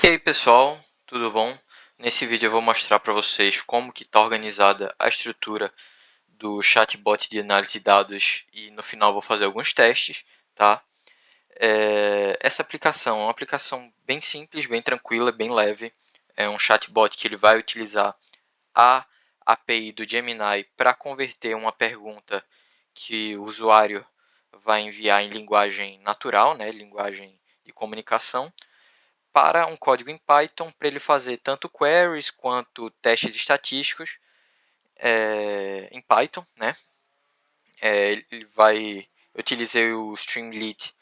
E aí pessoal, tudo bom? Nesse vídeo eu vou mostrar para vocês como que está organizada a estrutura do chatbot de análise de dados e no final vou fazer alguns testes, tá? Essa aplicação é uma aplicação bem simples, bem tranquila, bem leve. É um chatbot que ele vai utilizar a API do Gemini para converter uma pergunta que o usuário vai enviar em linguagem natural, né? Linguagem de comunicação, para um código em Python para ele fazer tanto queries quanto testes estatísticos em Python, né? Eu utilizei o Streamlit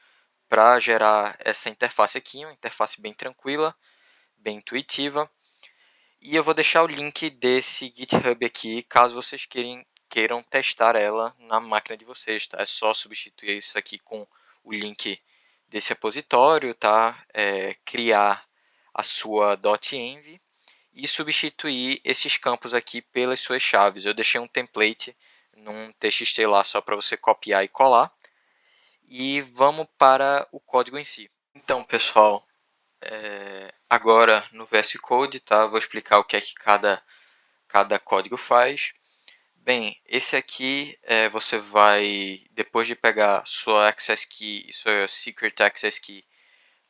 para gerar essa interface aqui, uma interface bem tranquila, bem intuitiva. E eu vou deixar o link desse GitHub aqui, caso vocês queiram testar ela na máquina de vocês, tá? É só substituir isso aqui com o link desse repositório, tá? Criar a sua .env e substituir esses campos aqui pelas suas chaves. Eu deixei um template num TXT lá só para você copiar e colar. E vamos para o código em si. Então, pessoal, agora no VS Code, tá? Vou explicar o que é que cada código faz. Bem, esse aqui você vai, depois de pegar sua Access Key e sua Secret Access Key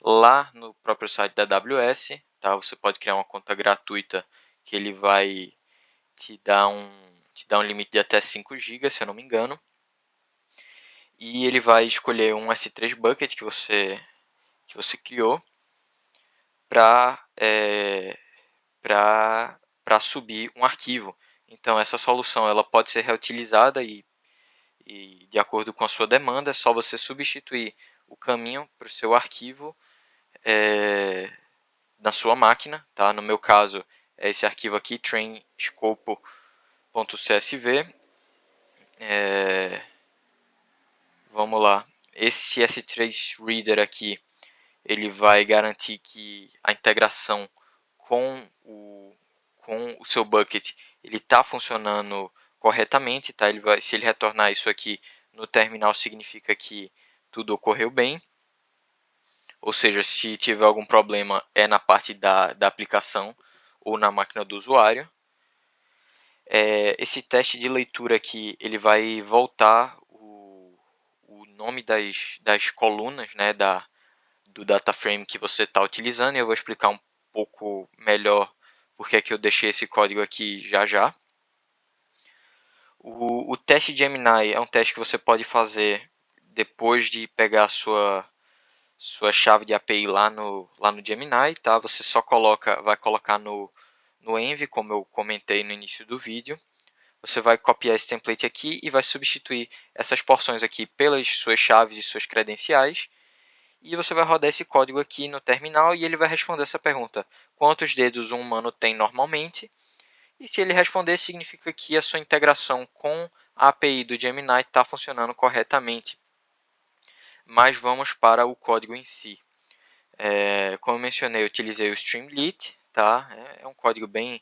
lá no próprio site da AWS, tá? Você pode criar uma conta gratuita que ele vai te dar um limite de até 5 GB, se eu não me engano. E ele vai escolher um S3 bucket que você criou para subir um arquivo. Então essa solução ela pode ser reutilizada e de acordo com a sua demanda, é só você substituir o caminho para o seu arquivo na sua máquina. Tá? No meu caso, é esse arquivo aqui, trainscope.csv. Vamos lá. Esse S3 Reader aqui, ele vai garantir que a integração com o seu bucket ele está funcionando corretamente, tá? Se ele retornar isso aqui no terminal, significa que tudo ocorreu bem. Ou seja, se tiver algum problema é na parte da aplicação ou na máquina do usuário. Esse teste de leitura aqui ele vai voltar o nome das colunas, né, do data frame que você está utilizando, e eu vou explicar um pouco melhor porque é que eu deixei esse código aqui já já. O teste Gemini é um teste que você pode fazer depois de pegar a sua chave de API lá no Gemini, tá? Você só vai colocar no Env, como eu comentei no início do vídeo. Você vai copiar esse template aqui e vai substituir essas porções aqui pelas suas chaves e suas credenciais. E você vai rodar esse código aqui no terminal e ele vai responder essa pergunta: quantos dedos um humano tem normalmente? E se ele responder, significa que a sua integração com a API do Gemini está funcionando corretamente. Mas vamos para o código em si. Como eu mencionei, eu utilizei o Streamlit, tá? É um código bem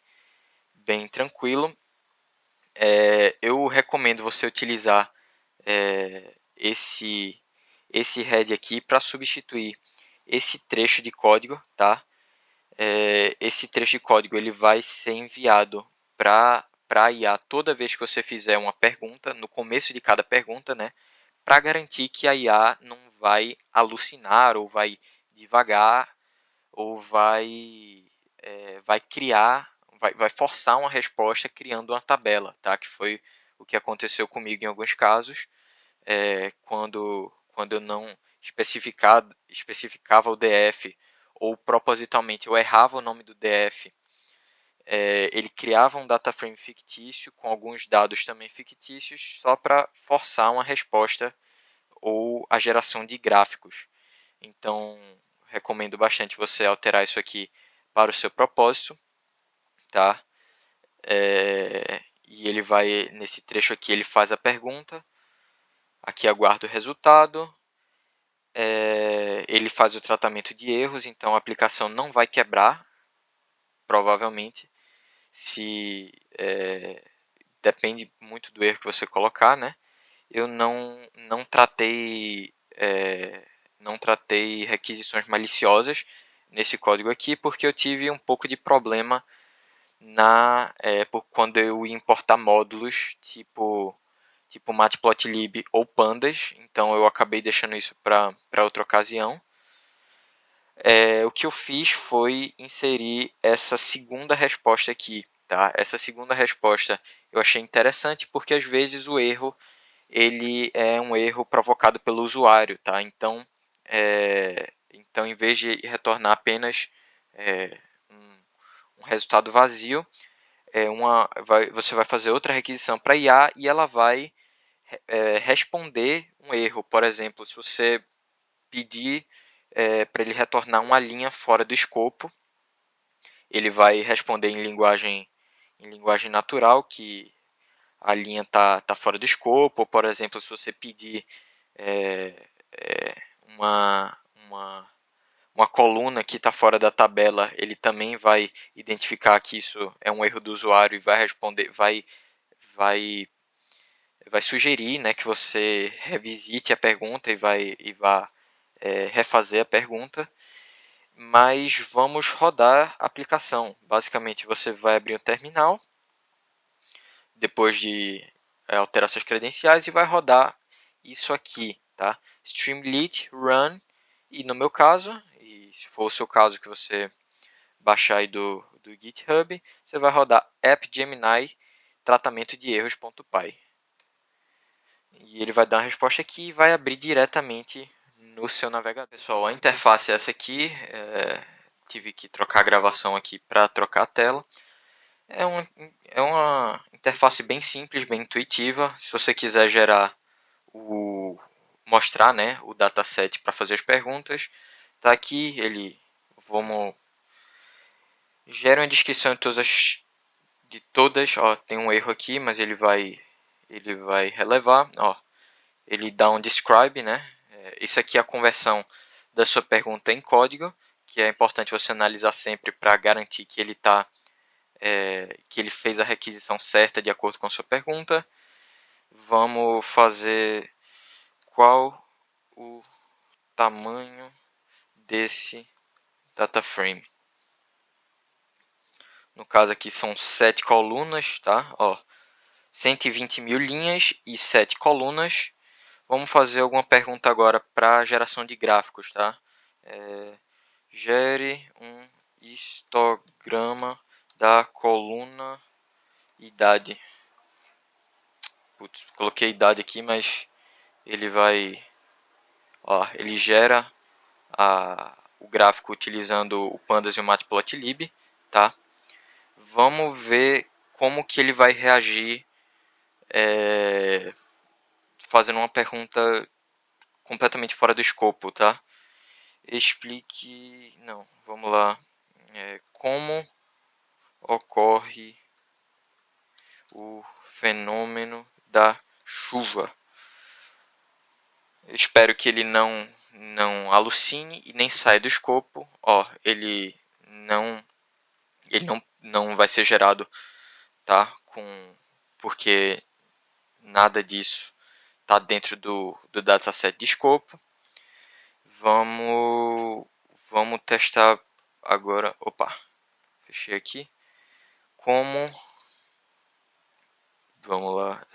tranquilo. Eu recomendo você utilizar esse head aqui para substituir esse trecho de código, tá? Esse trecho de código ele vai ser enviado para a IA toda vez que você fizer uma pergunta, no começo de cada pergunta, né? Para garantir que a IA não vai alucinar ou vai devagar ou vai forçar uma resposta criando uma tabela, tá? Que foi o que aconteceu comigo em alguns casos, quando eu não especificava o DF ou propositalmente eu errava o nome do DF, ele criava um data frame fictício com alguns dados também fictícios só para forçar uma resposta ou a geração de gráficos. Então, recomendo bastante você alterar isso aqui para o seu propósito, tá? E ele vai, nesse trecho aqui, ele faz a pergunta, aqui aguarda o resultado, ele faz o tratamento de erros, então a aplicação não vai quebrar, provavelmente, se depende muito do erro que você colocar, né? Eu não tratei requisições maliciosas, nesse código aqui porque eu tive um pouco de problema por quando eu ia importar módulos tipo Matplotlib ou Pandas, então eu acabei deixando isso para outra ocasião. O que eu fiz foi inserir essa segunda resposta aqui. Tá? Essa segunda resposta eu achei interessante porque às vezes o erro ele é um erro provocado pelo usuário. Tá? Então, em vez de retornar apenas um resultado vazio, você vai fazer outra requisição para IA e ela vai responder um erro. Por exemplo, se você pedir para ele retornar uma linha fora do escopo, ele vai responder em linguagem natural que a linha tá fora do escopo. Ou, por exemplo, se você pedir uma, uma, uma coluna que está fora da tabela, ele também vai identificar que isso é um erro do usuário e vai responder, vai sugerir, né, que você revisite a pergunta e vá refazer a pergunta. Mas vamos rodar a aplicação. Basicamente, você vai abrir o terminal, depois de alterar suas credenciais, e vai rodar isso aqui, tá? Streamlit run, e no meu caso, e se for o seu caso que você baixar aí do GitHub, você vai rodar app-gemini tratamento de erros.py. E ele vai dar uma resposta aqui e vai abrir diretamente no seu navegador. Pessoal, a interface é essa aqui. Tive que trocar a gravação aqui para trocar a tela. É uma interface bem simples, bem intuitiva. Se você quiser mostrar, né, o dataset para fazer as perguntas, tá aqui. Vamos gera uma descrição de todas. Ó, tem um erro aqui, mas ele vai relevar. Ó, ele dá um describe, né? Isso aqui é a conversão da sua pergunta em código, que é importante você analisar sempre para garantir que que ele fez a requisição certa de acordo com a sua pergunta. Vamos fazer qual o tamanho desse data frame. No caso aqui são 7 colunas, tá? Ó, 120 mil linhas e 7 colunas. Vamos fazer alguma pergunta agora para geração de gráficos, tá? Gere um histograma da coluna idade. Putz, coloquei idade aqui, mas ele ele gera o gráfico utilizando o Pandas e o Matplotlib, tá? Vamos ver como que ele vai reagir fazendo uma pergunta completamente fora do escopo, tá? Explique... Não, vamos lá. Como ocorre o fenômeno da chuva? Eu espero que ele não alucine e nem saia do escopo. Ó, ele não vai ser gerado, tá? Porque nada disso está dentro do dataset de escopo. Vamos testar agora. Opa, fechei aqui. Vamos lá.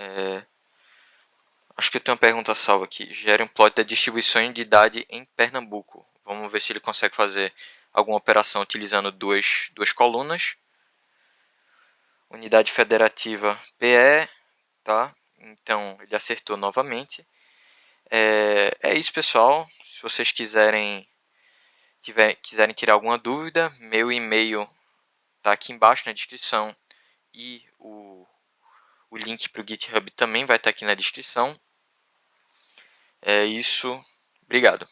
Acho que eu tenho uma pergunta salva aqui. Gere um plot da distribuição de idade em Pernambuco. Vamos ver se ele consegue fazer alguma operação utilizando duas colunas. Unidade federativa PE, tá? Então ele acertou novamente. É isso, pessoal. Se vocês quiserem tirar alguma dúvida, meu e-mail está aqui embaixo na descrição e o link para o GitHub também vai estar aqui na descrição. É isso. Obrigado.